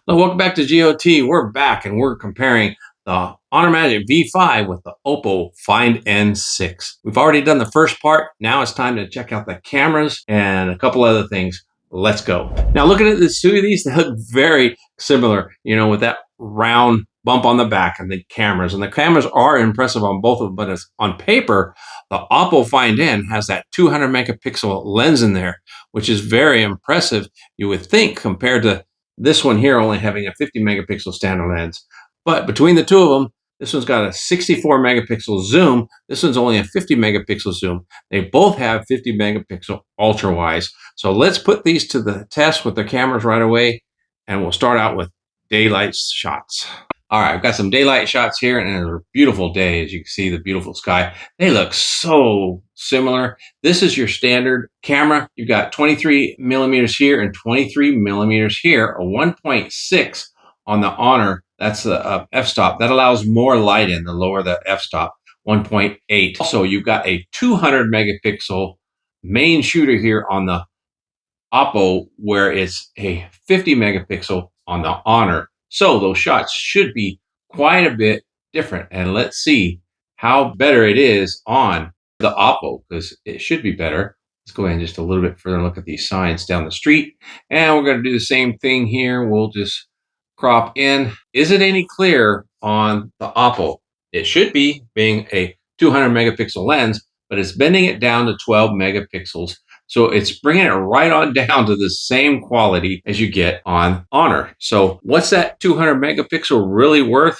Hello, welcome back to GOT. We're back and we're comparing the Honor Magic V5 with the OPPO Find N6. We've already done the first part. Now it's time to check out the cameras and a couple other things. Let's go. Now looking at the two of these, they look very similar, with that round bump on the back and the cameras. And the cameras are impressive on both of them, but it's on paper, the OPPO Find N has that 200 megapixel lens in there, which is very impressive, you would think, compared to this one here only having a 50 megapixel standard lens. But between the two of them, this one's got a 64 megapixel zoom. This one's only a 50 megapixel zoom. They both have 50 megapixel ultra wides. So let's put these to the test with the cameras right away. And we'll start out with daylight shots. All right, I've got some daylight shots here, and it's a beautiful day. As you can see, the beautiful sky. They look so similar. This is your standard camera. You've got 23 millimeters here and 23 millimeters here, a 1.6 on the Honor. That's the f-stop. That allows more light in the lower the f-stop, 1.8. Also, you've got a 200 megapixel main shooter here on the OPPO, where it's a 50 megapixel on the Honor. So those shots should be quite a bit different. And let's see how better it is on the OPPO, because it should be better. Let's go ahead and just a little bit further and look at these signs down the street. And we're going to do the same thing here. We'll just crop in. Is it any clearer on the OPPO? It should be, being a 200 megapixel lens, but it's bending it down to 12 megapixels. So it's bringing it right on down to the same quality as you get on Honor. So what's that 200 megapixel really worth?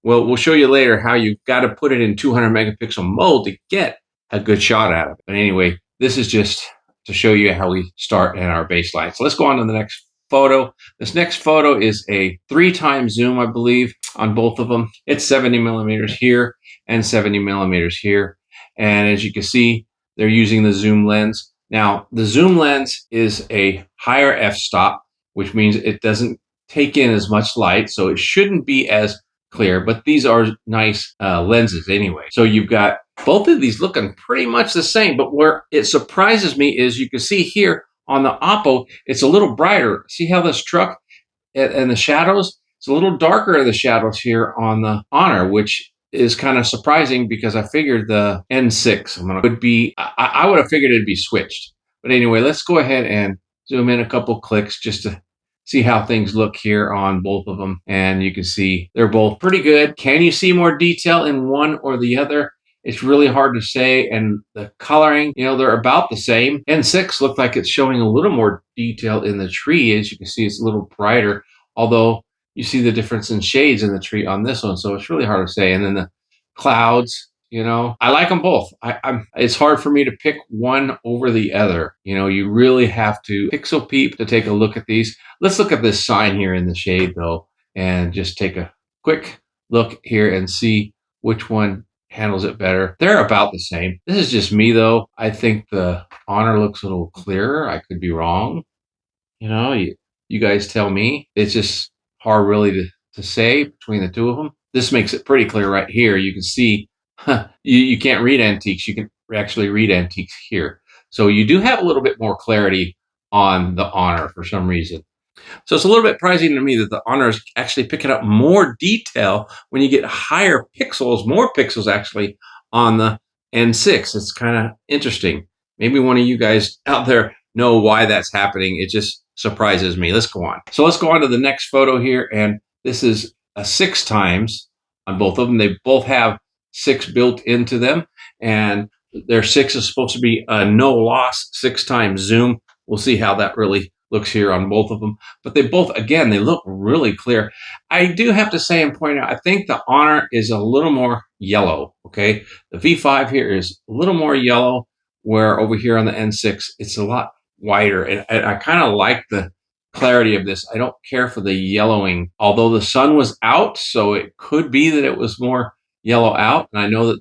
Well, we'll show you later how you've got to put it in 200 megapixel mode to get a good shot out of it. But anyway, this is just to show you how we start in our baseline. So let's go on to the next photo. This next photo is a 3x zoom, I believe, on both of them. It's 70 millimeters here and 70 millimeters here. And as you can see, they're using the zoom lens. Now, the zoom lens is a higher f-stop, which means it doesn't take in as much light, so it shouldn't be as clear, but these are nice lenses anyway. So you've got both of these looking pretty much the same, but where it surprises me is you can see here on the OPPO, it's a little brighter. See how this truck and the shadows? It's a little darker in the shadows here on the Honor, which is kind of surprising because I figured the N6 would be, I would have figured it'd be switched. But anyway, let's go ahead and zoom in a couple clicks just to see how things look here on both of them. And you can see they're both pretty good. Can you see more detail in one or the other? It's really hard to say. And the coloring, they're about the same. N6 looked like it's showing a little more detail in the tree. As you can see, it's a little brighter, although you see the difference in shades in the tree on this one, so it's really hard to say. And then the clouds, I like them both. It's hard for me to pick one over the other. You really have to pixel peep to take a look at these. Let's look at this sign here in the shade, though, and just take a quick look here and see which one handles it better. They're about the same. This is just me, though. I think the Honor looks a little clearer. I could be wrong. You guys tell me. It's just hard really to say between the two of them. This makes it pretty clear right here. You can see, you can't read antiques. You can actually read antiques here. So you do have a little bit more clarity on the Honor for some reason. So it's a little bit surprising to me that the Honor is actually picking up more detail when you get higher pixels, more pixels actually on the N6. It's kind of interesting. Maybe one of you guys out there know why that's happening. It just surprises me. Let's go on. So let's go on to the next photo here. And this is a 6x on both of them. They both have 6 built into them. And their 6 is supposed to be a no loss 6x zoom. We'll see how that really looks here on both of them. But they both, again, they look really clear. I do have to say and point out, I think the Honor is a little more yellow, okay? The V5 here is a little more yellow, where over here on the N6, it's a lot whiter. And I kind of like the clarity of this. I don't care for the yellowing, although the sun was out, so it could be that it was more yellow out. And I know that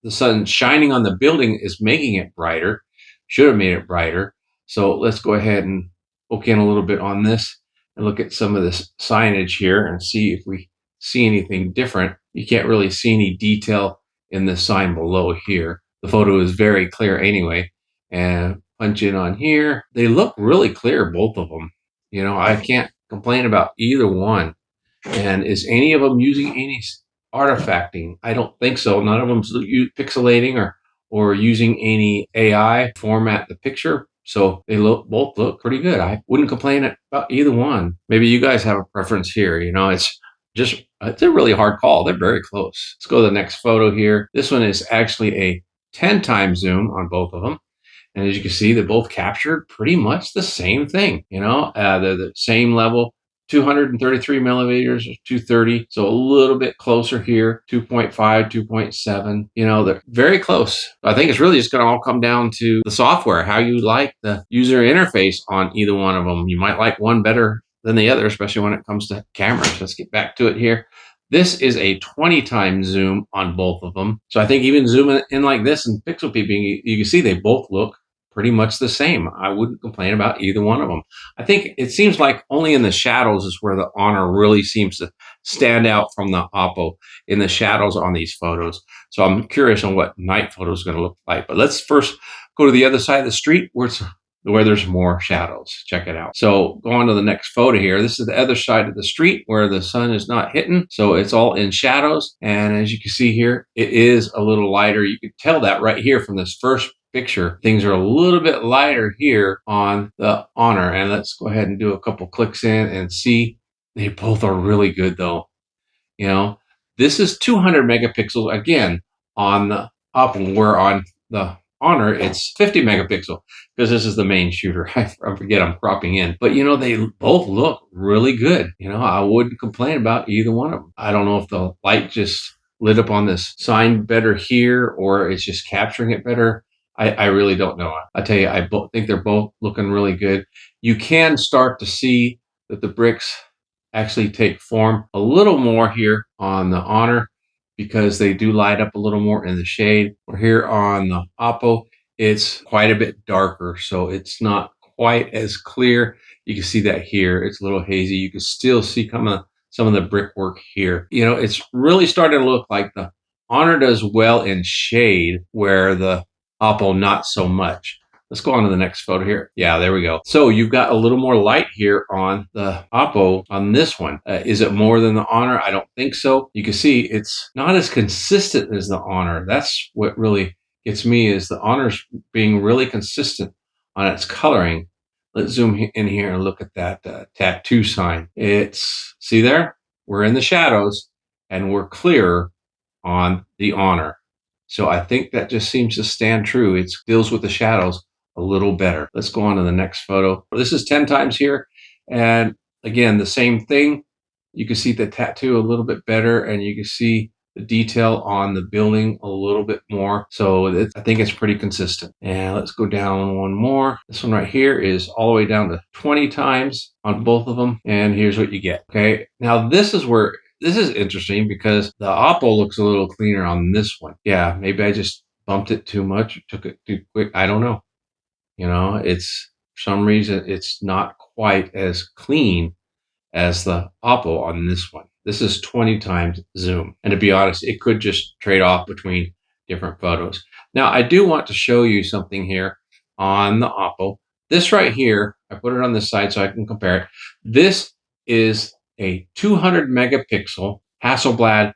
the sun shining on the building is making it brighter, should have made it brighter. So let's go ahead and poke in a little bit on this and look at some of this signage here and see if we see anything different. You can't really see any detail in the sign below here. The photo is very clear anyway. And punch in on here. They look really clear, both of them. I can't complain about either one. And is any of them using any artifacting? I don't think so. None of them's pixelating or using any AI format the picture. So they both look pretty good. I wouldn't complain about either one. Maybe you guys have a preference here. You know, it's a really hard call. They're very close. Let's go to the next photo here. This one is actually a 10 times zoom on both of them. And as you can see, they both captured pretty much the same thing. You know, they're the same level, 233 millimeters or 230. So a little bit closer here, 2.5, 2.7. You know, they're very close. I think it's really just going to all come down to the software, how you like the user interface on either one of them. You might like one better than the other, especially when it comes to cameras. Let's get back to it here. This is a 20 times zoom on both of them. So I think even zooming in like this and pixel peeping, you can see they both look pretty much the same. I wouldn't complain about either one of them. I think it seems like only in the shadows is where the Honor really seems to stand out from the OPPO, in the shadows on these photos. So I'm curious on what night photo is going to look like. But let's first go to the other side of the street where there's more shadows. Check it out. So go on to the next photo here. This is the other side of the street where the sun is not hitting. So it's all in shadows. And as you can see here, it is a little lighter. You can tell that right here from this first picture. Things are a little bit lighter here on the Honor. And let's go ahead and do a couple clicks in and see. They both are really good though. You know, this is 200 megapixels again on the OPPO, where on the Honor it's 50 megapixel because this is the main shooter. I forget I'm cropping in, but you know, they both look really good. You know, I wouldn't complain about either one of them. I don't know if the light just lit up on this sign better here or it's just capturing it better. I really don't know. I tell you, I think they're both looking really good. You can start to see that the bricks actually take form a little more here on the Honor because they do light up a little more in the shade. Or here on the OPPO, it's quite a bit darker, so it's not quite as clear. You can see that here. It's a little hazy. You can still see some of the brickwork here. You know, it's really starting to look like the Honor does well in shade where the OPPO not so much. Let's go on to the next photo here. Yeah, there we go. So you've got a little more light here on the OPPO on this one. Is it more than the Honor? I don't think so. You can see it's not as consistent as the Honor. That's what really gets me, is the Honor's being really consistent on its coloring. Let's zoom in here and look at that tattoo sign. See there? We're in the shadows and we're clearer on the Honor. So I think that just seems to stand true. It deals with the shadows a little better. Let's go on to the next photo. This is 10 times here. And again, the same thing. You can see the tattoo a little bit better and you can see the detail on the building a little bit more. So I think it's pretty consistent. And let's go down one more. This one right here is all the way down to 20 times on both of them. And here's what you get. Okay. Now this is interesting because the OPPO looks a little cleaner on this one. Yeah, maybe I just bumped it too much, took it too quick. I don't know. You know, for some reason, it's not quite as clean as the OPPO on this one. This is 20 times zoom. And to be honest, it could just trade off between different photos. Now, I do want to show you something here on the OPPO. This right here, I put it on this side so I can compare it. This is a 200 megapixel Hasselblad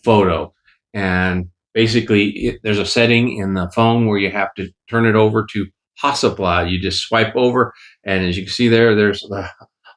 photo. And basically, there's a setting in the phone where you have to turn it over to Hasselblad. You just swipe over, and as you can see there's the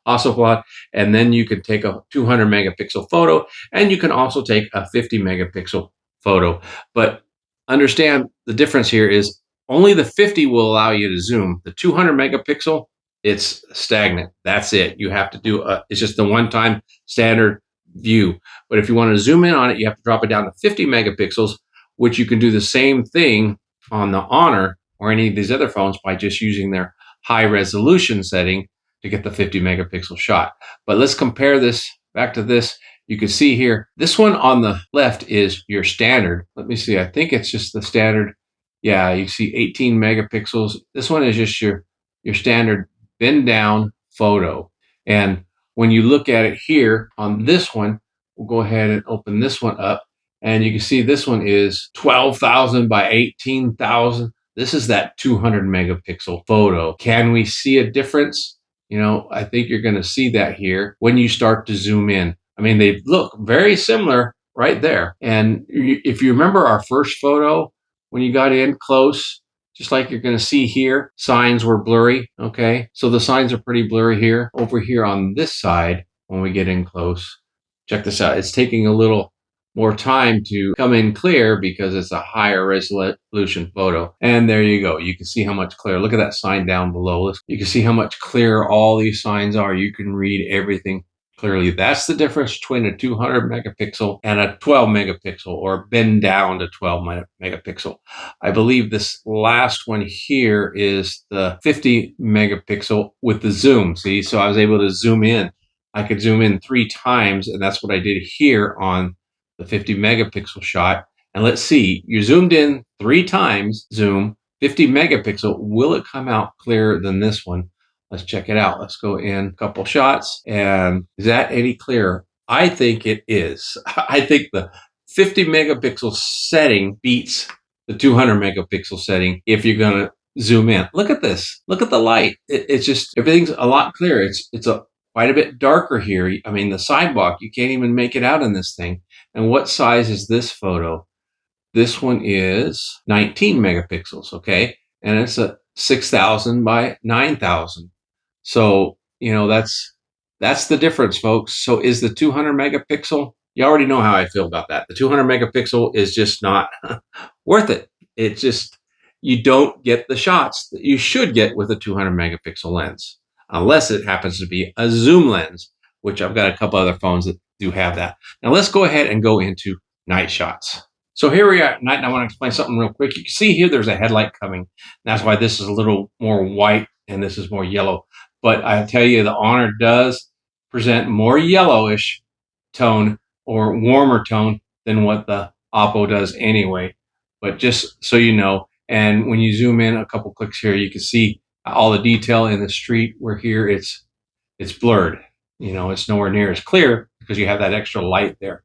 Hasselblad, and then you can take a 200 megapixel photo, and you can also take a 50 megapixel photo. But understand the difference here is only the 50 will allow you to zoom. The 200 megapixel, it's stagnant. That's it. You have to do it's just the one-time standard view. But if you want to zoom in on it, you have to drop it down to 50 megapixels, which you can do the same thing on the Honor or any of these other phones by just using their high resolution setting to get the 50 megapixel shot. But let's compare this back to this. You can see here, this one on the left is your standard. Let me see, I think it's just the standard. Yeah, you see 18 megapixels. This one is just your standard bend down photo. And when you look at it here on this one, we'll go ahead and open this one up. And you can see this one is 12,000 by 18,000. This is that 200 megapixel photo. Can we see a difference? I think you're going to see that here when you start to zoom in. I mean, they look very similar right there. And if you remember our first photo, when you got in close, just like you're going to see here, signs were blurry. Okay. So the signs are pretty blurry here. Over here on this side, when we get in close, check this out. It's taking a little more time to come in clear because it's a higher resolution photo. And there you go. You can see how much clearer. Look at that sign down below. You can see how much clearer all these signs are. You can read everything clearly. That's the difference between a 200 megapixel and a 12 megapixel, or bend down to 12 megapixel. I believe this last one here is the 50 megapixel with the zoom. See, so I was able to zoom in. I could zoom in 3 times, and that's what I did here on the 50 megapixel shot. And let's see, you zoomed in 3 times, zoom, 50 megapixel. Will it come out clearer than this one? Let's check it out. Let's go in a couple shots. And is that any clearer? I think it is. I think the 50 megapixel setting beats the 200 megapixel setting if you're going to zoom in. Look at this. Look at the light. It's just, everything's a lot clearer. It's quite a bit darker here. I mean, the sidewalk, you can't even make it out in this thing. And what size is this photo? This one is 19 megapixels, okay? And it's a 6,000 by 9,000. So, that's the difference, folks. So is the 200 megapixel? You already know how I feel about that. The 200 megapixel is just not worth it. It's just, you don't get the shots that you should get with a 200 megapixel lens, unless it happens to be a zoom lens, which I've got a couple other phones that do have that. Now let's go ahead and go into night shots. So here we are at night, and I want to explain something real quick. You can see here there's a headlight coming. That's why this is a little more white and this is more yellow. But I tell you, the Honor does present more yellowish tone or warmer tone than what the OPPO does anyway. But just so you know, and when you zoom in a couple clicks here, you can see all the detail in the street, where here it's blurred. It's nowhere near as clear because you have that extra light there.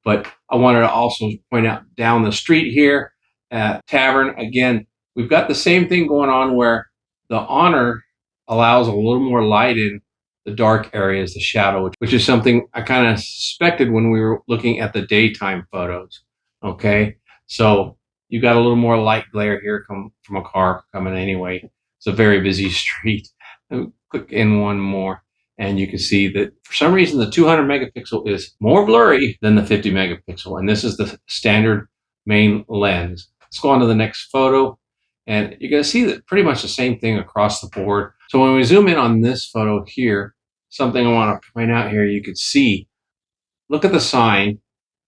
But I wanted to also point out down the street here at Tavern, again, we've got the same thing going on where the Honor allows a little more light in the dark areas, the shadow, which is something I kind of suspected when we were looking at the daytime photos. Okay, so you got a little more light glare here from a car coming anyway. It's a very busy street. Click in one more, and you can see that for some reason the 200 megapixel is more blurry than the 50 megapixel, and this is the standard main lens. Let's go on to the next photo, and you're going to see that pretty much the same thing across the board. So when we zoom in on this photo here, something I want to point out here, you could see, look at the sign,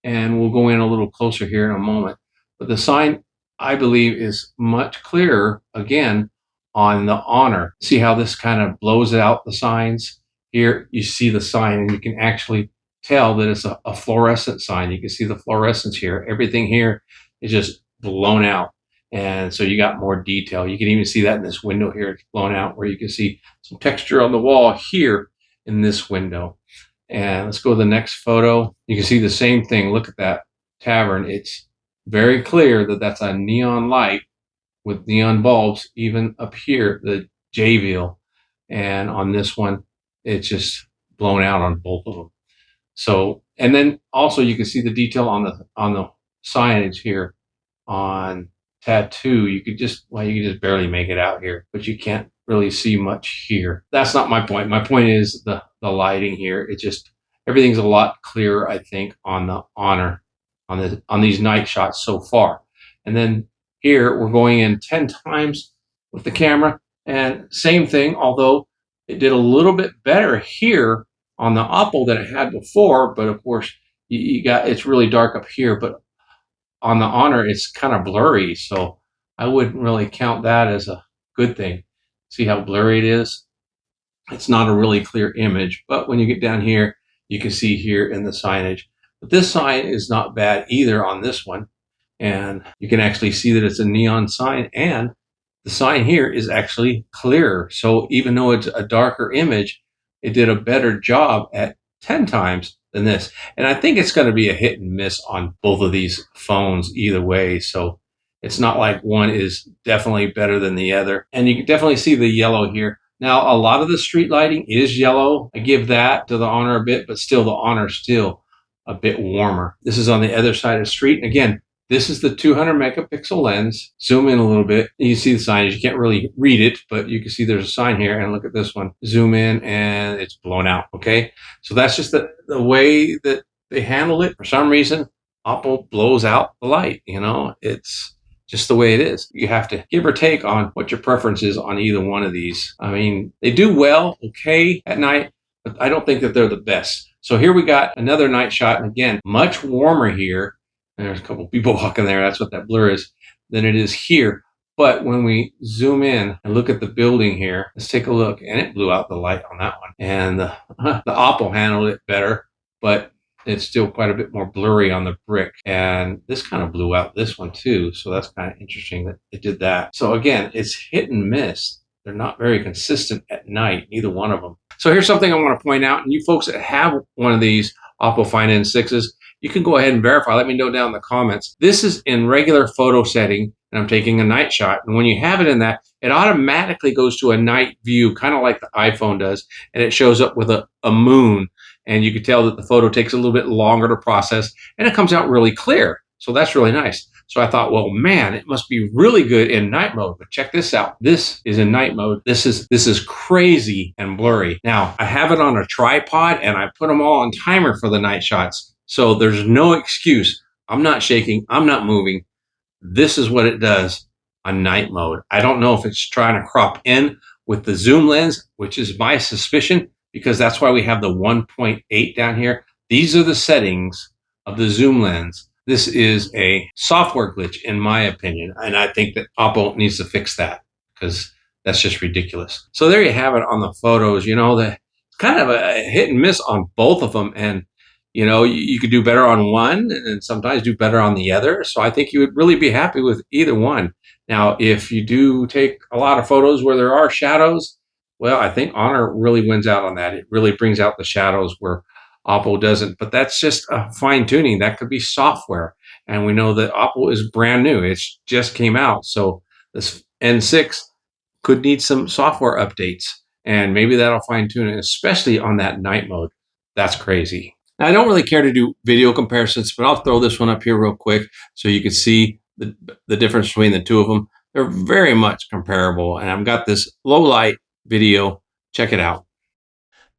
and we'll go in a little closer here in a moment. But the sign, I believe, is much clearer, again, on the Honor. See how this kind of blows out the signs? Here you see the sign, and you can actually tell that it's a fluorescent sign. You can see the fluorescence here. Everything here is just blown out. And so you got more detail. You can even see that in this window here. It's blown out, where you can see some texture on the wall here in this window. And let's go to the next photo. You can see the same thing. Look at that Tavern. It's very clear that that's a neon light with neon bulbs, even up here, the J-Veal. And on this one, it's just blown out on both of them. So, and then also you can see the detail on the signage here on Tattoo. You could just barely make it out here, but you can't really see much here. That's not my point. My point is the lighting here. It just, everything's a lot clearer, I think, on the Honor, on these night shots so far. And then here we're going in 10 times with the camera, and same thing, although it did a little bit better here on the OPPO than it had before. But of course, it's really dark up here, but on the Honor, it's kind of blurry. So I wouldn't really count that as a good thing. See how blurry it is? It's not a really clear image, but when you get down here, you can see here in the signage. But this sign is not bad either on this one. And you can actually see that it's a neon sign, and the sign here is actually clearer. So even though it's a darker image, it did a better job at 10 times than this. And I think it's going to be a hit and miss on both of these phones either way. So it's not like one is definitely better than the other. And you can definitely see the yellow here. Now, a lot of the street lighting is yellow. I give that to the Honor a bit, but still the Honor is still a bit warmer. This is on the other side of the street. And again, this is the 200 megapixel lens. Zoom in a little bit. You see the signage. You can't really read it, but you can see there's a sign here. And look at this one. Zoom in and it's blown out. Okay. So that's just the way that they handle it. For some reason, OPPO blows out the light. It's just the way it is. You have to give or take on what your preference is on either one of these. I mean, they do well, okay, at night, but I don't think that they're the best. So here we got another night shot, and again, much warmer here. And there's a couple people walking there. That's what that blur is. Than it is here. But when we zoom in and look at the building here, let's take a look. And it blew out the light on that one. And the OPPO handled it better, but it's still quite a bit more blurry on the brick. And this kind of blew out this one too. So that's kind of interesting that it did that. So again, it's hit and miss. They're not very consistent at night, neither one of them. So here's something I want to point out. And you folks that have one of these OPPO Find N6s, you can go ahead and verify. Let me know down in the comments. This is in regular photo setting, and I'm taking a night shot. And when you have it in that, it automatically goes to a night view, kind of like the iPhone does, and it shows up with a moon. And you can tell that the photo takes a little bit longer to process, and it comes out really clear. So that's really nice. So I thought, well, man, it must be really good in night mode. But check this out. This is in night mode. This is crazy and blurry. Now, I have it on a tripod, and I put them all on timer for the night shots. So there's no excuse. I'm not shaking. I'm not moving. This is what it does on night mode. I don't know if it's trying to crop in with the zoom lens, which is my suspicion, because that's why we have the 1.8 down here. These are the settings of the zoom lens. This is a software glitch, in my opinion, and I think that OPPO needs to fix that because that's just ridiculous. So there you have it on the photos. It's kind of a hit and miss on both of them, and you could do better on one and sometimes do better on the other. So I think you would really be happy with either one. Now, if you do take a lot of photos where there are shadows, well, I think Honor really wins out on that. It really brings out the shadows where OPPO doesn't. But that's just a fine tuning. That could be software. And we know that OPPO is brand new. It's just came out. So this N6 could need some software updates. And maybe that'll fine tune it, especially on that night mode. That's crazy. Now, I don't really care to do video comparisons, but I'll throw this one up here real quick so you can see the difference between the two of them. They're very much comparable. And I've got this low light video. Check it out.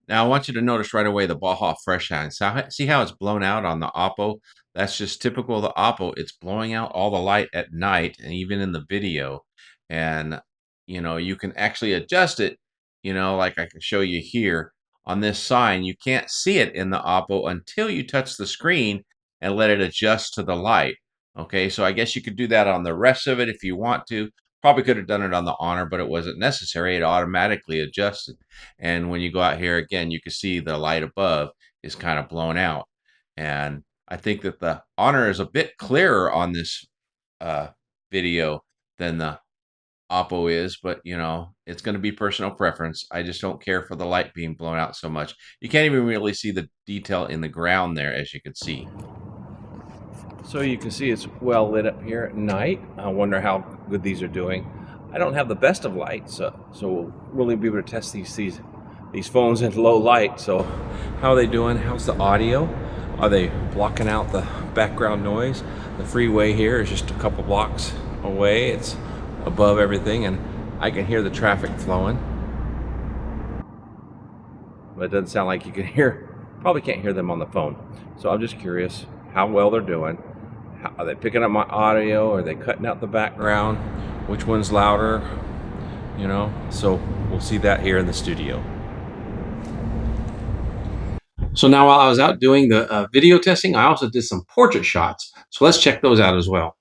Now, I want you to notice right away the Baja Fresh Shine. So see how it's blown out on the OPPO? That's just typical of the OPPO. It's blowing out all the light at night and even in the video. And, you can actually adjust it, like I can show you here on this sign. You can't see it in the OPPO until you touch the screen and let it adjust to the light. Okay, so I guess you could do that on the rest of it if you want to. Probably could have done it on the Honor, but it wasn't necessary. It automatically adjusted. And when you go out here again, you can see the light above is kind of blown out. And I think that the Honor is a bit clearer on this video than the OPPO is, but it's going to be personal preference. I just don't care for the light being blown out so much. You can't even really see the detail in the ground there, as you can see. So you can see it's well lit up here at night. I wonder how good these are doing. I don't have the best of light, so we'll really be able to test these phones in low light. So how are they doing? How's the audio? Are they blocking out the background noise? The freeway here is just a couple blocks away. It's above everything, and I can hear the traffic flowing. But it doesn't sound like you can hear, probably can't hear them on the phone. So I'm just curious how well they're doing. Are they picking up my audio? Are they cutting out the background? Which one's louder? So we'll see that here in the studio. So now while I was out doing the video testing, I also did some portrait shots. So let's check those out as well.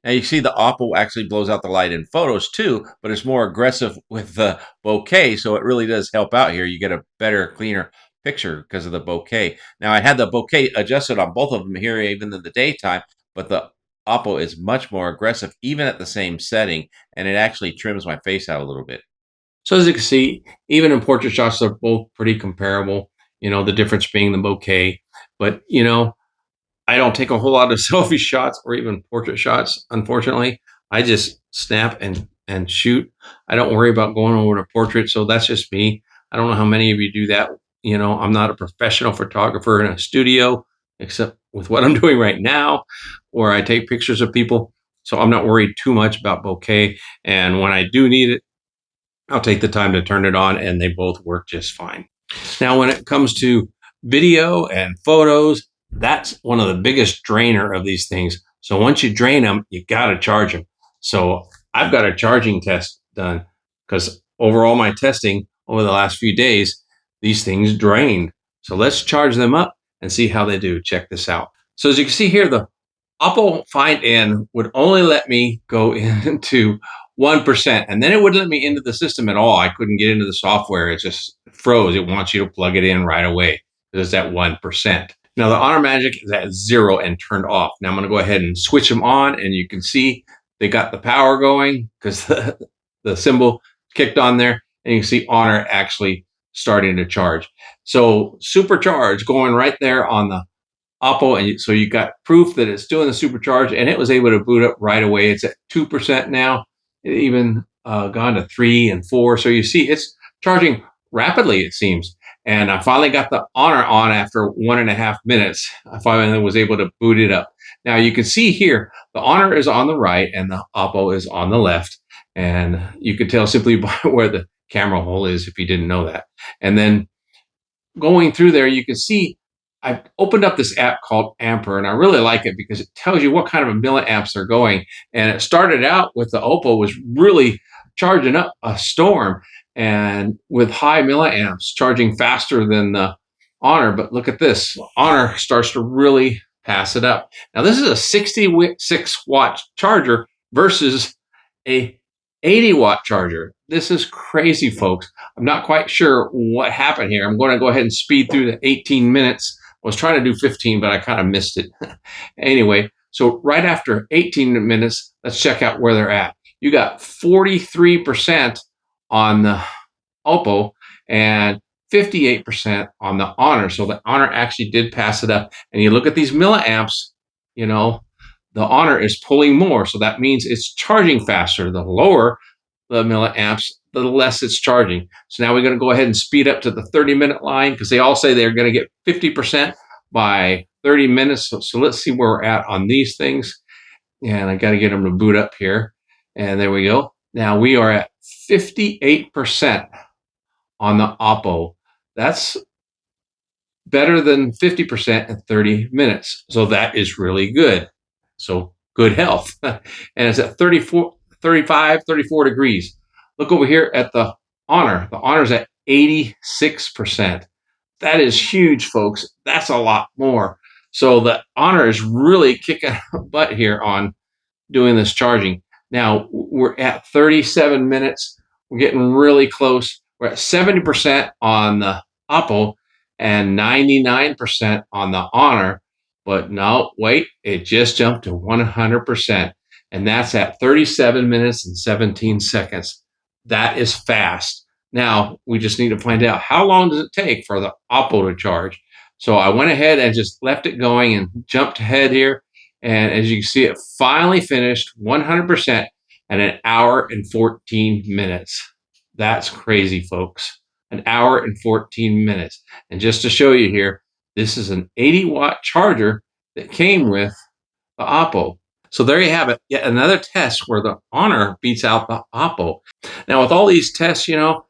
Now you see the OPPO actually blows out the light in photos too, but it's more aggressive with the bokeh. So it really does help out here. You get a better, cleaner picture because of the bokeh. Now I had the bokeh adjusted on both of them here, even in the daytime, but the OPPO is much more aggressive, even at the same setting, and it actually trims my face out a little bit. So as you can see, even in portrait shots, they're both pretty comparable. The difference being the bokeh. But, I don't take a whole lot of selfie shots or even portrait shots, unfortunately. I just snap and and shoot. I don't worry about going over to portrait, so that's just me. I don't know how many of you do that. You know, I'm not a professional photographer in a studio, except with what I'm doing right now, where I take pictures of people. So I'm not worried too much about bokeh. And when I do need it, I'll take the time to turn it on, and they both work just fine. Now, when it comes to video and photos, that's one of the biggest drainer of these things. So once you drain them, you got to charge them. So I've got a charging test done because over all my testing over the last few days, these things drained. So let's charge them up and see how they do. Check this out. So as you can see here, the OPPO Find N would only let me go into 1%, and then it wouldn't let me into the system at all. I couldn't get into the software. It just froze. It wants you to plug it in right away because it's at 1%. Now the Honor Magic is at 0 and turned off. Now I'm going to go ahead and switch them on, and you can see they got the power going because the symbol kicked on there, and you can see Honor actually starting to charge. So supercharge going right there on the OPPO, and so you got proof that it's doing the supercharge, and it was able to boot up right away. It's at 2% now. It even gone to 3 and 4. So you see it's charging rapidly, it seems. And I finally got the Honor on after 1.5 minutes. I finally was able to boot it up. Now you can see here, the Honor is on the right and the OPPO is on the left. And you can tell simply by where the camera hole is if you didn't know that. And then going through there, you can see I've opened up this app called Ampere, and I really like it because it tells you what kind of milliamps are going. And it started out with the OPPO was really charging up a storm, and with high milliamps, charging faster than the Honor. But look at this, Honor starts to really pass it up. Now this is a 66-watt charger versus a 80-watt charger. This is crazy, folks. I'm not quite sure what happened here. I'm going to go ahead and speed through the 18 minutes. I was trying to do 15, but I kind of missed it. Anyway, so right after 18 minutes, let's check out where they're at. You got 43% on the OPPO and 58% on the Honor. So the Honor actually did pass it up. And you look at these milliamps, you know, the Honor is pulling more. So that means it's charging faster. The lower the milliamps, the less it's charging. So now we're going to go ahead and speed up to the 30-minute line because they all say they're going to get 50% by 30 minutes. So let's see where we're at on these things. And I got to get them to boot up here. And there we go. Now we are at 58% on the OPPO. That's better than 50% in 30 minutes. So that is really good. So good health. And it's at 35, 34 degrees. Look over here at the Honor. The Honor's at 86%. That is huge, folks. That's a lot more. So the Honor is really kicking butt here on doing this charging. Now we're at 37 minutes. We're getting really close. We're at 70% on the OPPO and 99% on the Honor. But no, wait, it just jumped to 100%. And that's at 37 minutes and 17 seconds. That is fast. Now, we just need to find out how long does it take for the OPPO to charge. So I went ahead and just left it going and jumped ahead here. And as you can see, it finally finished 100% in 1 hour and 14 minutes. That's crazy, folks. 1 hour and 14 minutes. And just to show you here, this is an 80-watt charger that came with the OPPO. So there you have it, yet another test where the Honor beats out the OPPO. Now with all these tests, you know,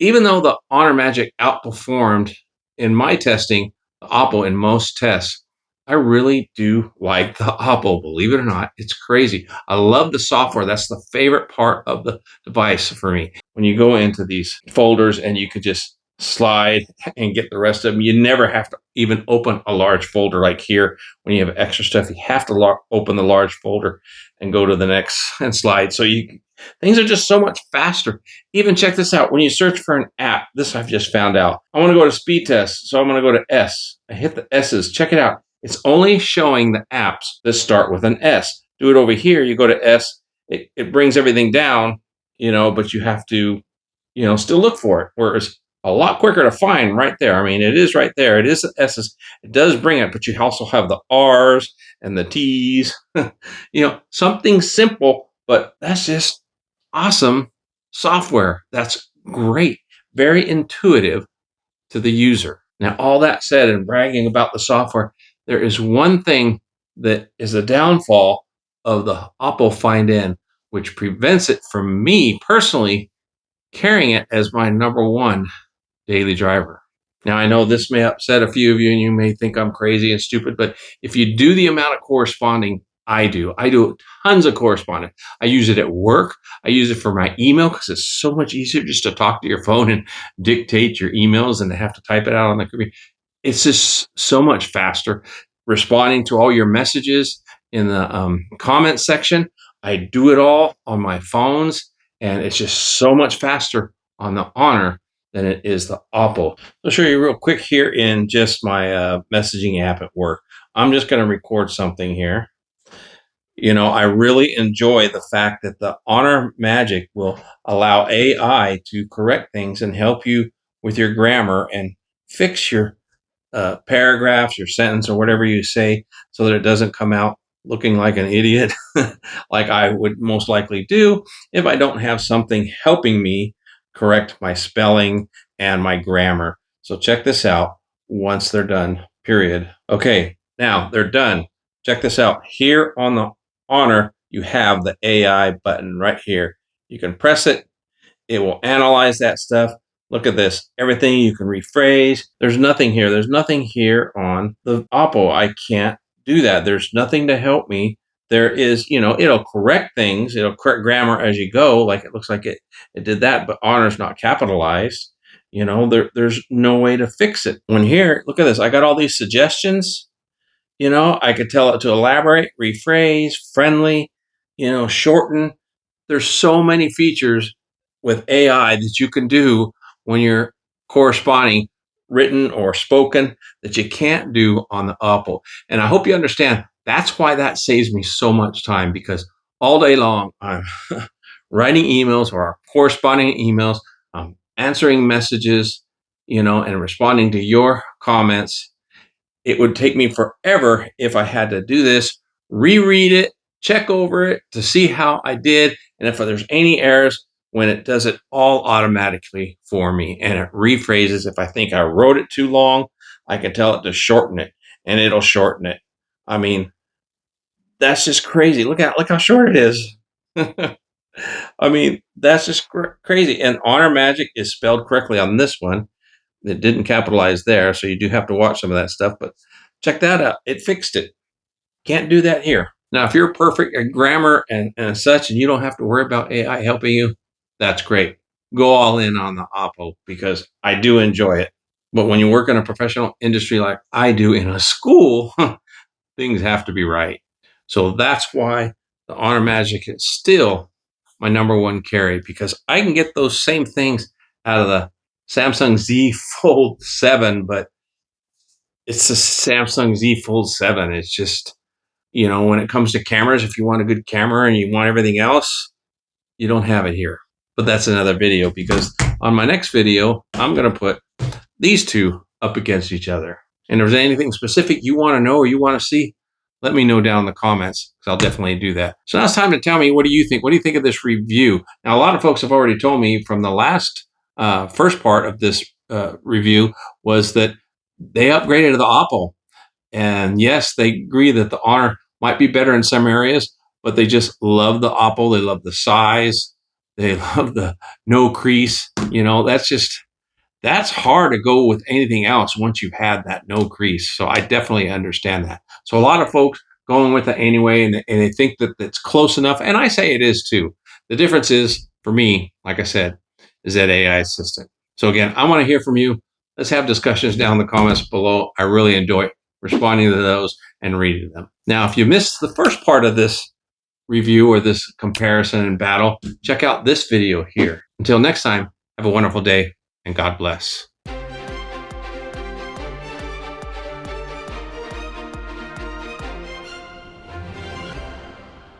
even though the Honor Magic outperformed in my testing the OPPO in most tests, I really do like the OPPO, believe it or not. It's crazy. I love the software. That's the favorite part of the device for me. When you go into these folders and you could just slide and get the rest of them, you never have to even open a large folder like here. When you have extra stuff, you have to open the large folder and go to the next and slide. So things are just so much faster. Even check this out. When you search for an app, this I've just found out. I want to go to speed test, so I'm going to go to S. I hit the S's. Check it out. It's only showing the apps that start with an S. Do it over here. You go to S. It brings everything down, you know, but you have to, you know, still look for it. Whereas a lot quicker to find right there. I mean, it is right there. It is the S's. It does bring it, but you also have the R's and the T's. You know, something simple, but that's just awesome software. That's great. Very intuitive to the user. Now, all that said, and bragging about the software, there is one thing that is a downfall of the OPPO Find N, which prevents it from me personally carrying it as my number one daily driver. Now, I know this may upset a few of you and you may think I'm crazy and stupid, but if you do the amount of corresponding I do tons of corresponding. I use it at work. I use it for my email because it's so much easier just to talk to your phone and dictate your emails than to have to type it out on the computer. It's just so much faster. Responding to all your messages in the comment section, I do it all on my phones, and it's just so much faster on the Honor than it is the OPPO. I'll show you real quick here in just my messaging app at work. I'm just going to record something here. You know, I really enjoy the fact that the Honor Magic will allow AI to correct things and help you with your grammar and fix your paragraphs, your sentence, or whatever you say, so that it doesn't come out looking like an idiot, like I would most likely do if I don't have something helping me correct my spelling and my grammar. So check this out once they're done, period. Okay, now they're done. Check this out. Here on the Honor, you have the AI button right here. You can press it. It will analyze that stuff. Look at this. Everything you can rephrase. There's nothing here. There's nothing here on the OPPO. I can't do that. There's nothing to help me. There is, you know, it'll correct things. It'll correct grammar as you go. Like it looks like it did that, but Honor's not capitalized. You know, there's no way to fix it. When here, look at this. I got all these suggestions. You know, I could tell it to elaborate, rephrase, friendly, you know, shorten. There's so many features with AI that you can do when you're corresponding written or spoken that you can't do on the OPPO. And I hope you understand that's why that saves me so much time, because all day long I'm writing emails or corresponding emails, answering messages, you know, and responding to your comments. It would take me forever if I had to do this, reread it, check over it to see how I did, and if there's any errors, when it does it all automatically for me and it rephrases. If I think I wrote it too long, I can tell it to shorten it and it'll shorten it. I mean, that's just crazy. Look how short it is. I mean, that's just crazy. And Honor Magic is spelled correctly on this one. It didn't capitalize there, so you do have to watch some of that stuff, but check that out. It fixed it. Can't do that here. Now, if you're perfect at grammar and such, and you don't have to worry about AI helping you, that's great. Go all in on the OPPO because I do enjoy it. But when you work in a professional industry like I do in a school, things have to be right. So that's why the Honor Magic is still my number one carry, because I can get those same things out of the Samsung Z Fold 7, but it's a Samsung Z Fold 7. It's just, you know, when it comes to cameras, if you want a good camera and you want everything else, you don't have it here. But that's another video, because on my next video, I'm going to put these two up against each other. And if there's anything specific you want to know or you want to see, let me know down in the comments, because I'll definitely do that. So now it's time to tell me, what do you think? What do you think of this review? Now, a lot of folks have already told me from the last first part of this review was that they upgraded to the OPPO. And yes, they agree that the Honor might be better in some areas, but they just love the OPPO. They love the size. They love the no crease. You know, that's hard to go with anything else once you've had that no crease. So I definitely understand that. So a lot of folks going with it anyway, and they think that it's close enough. And I say it is too. The difference is, for me, like I said, is that AI assistant. So again, I want to hear from you. Let's have discussions down in the comments below. I really enjoy responding to those and reading them. Now, if you missed the first part of this review or this comparison and battle, check out this video here. Until next time, have a wonderful day and God bless.